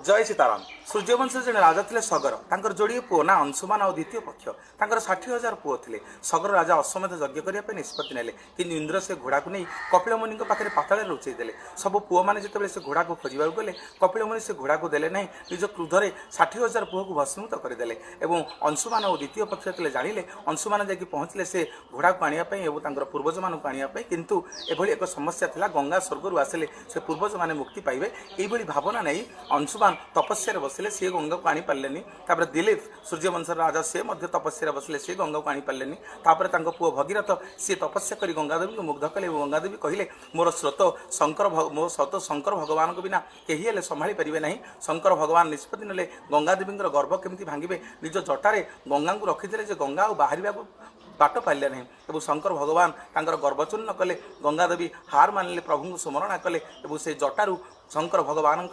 जय सीताराम। सूर्यवंश जन राजा थे सगर तांकर जोड़े पुओ ना अंशुमान और द्वितीय पक्ष तांकर 60,000 पुओ थे। सगर राजा अश्वमेध यज्ञ करने निष्पत्ति नेले कि इंद्र से घोड़ा को नहीं कपिल मुनि पाखे पाताल लुचई देले। सब पुओ मैंने जो से घोड़ा को खोजा गले कपिल मुनि से घोड़ा को देले नहीं निज क्रोधरे 60,000 पुओ को भस्मीभूत करदे। अंशुमान और द्वितीय पक्ष थे जानिले अंशुमान जाकि पहुँचले से घोड़ा को आने पूर्वज मान को आने किंतु एभली एक समस्या था गंगा स्वर्ग आसिले से पूर्वज मैंने मुक्ति पाइबे यही भावना नहीं अंशुमान तपस्या बसिले सी गंगा को आनीपारे। तापर दिलीप सूर्यवंश राजा से तपस्या बसिले सी गंगा को आनीपारे। तापर पुओ भगीरथ सी तपस्या कर गंगादेवी को मुग्ध कले। गंगादेवी कहले मोर स्रोत शंकर भगवान को बिना कहीं हेले संभाली पारे ना। शंकर भगवान निष्पत्ति नेले गंगादेवी गर्भ केमती भांगे निज जटारे गंगा को रखिदे गंगा बाहर बाट पाइले नहीं। एवं शंकर भगवान तांकर गर्भचूर्ण कले गंगादेवी हार मानिले प्रभु को स्मरण कले से जटारू शंकर भगवान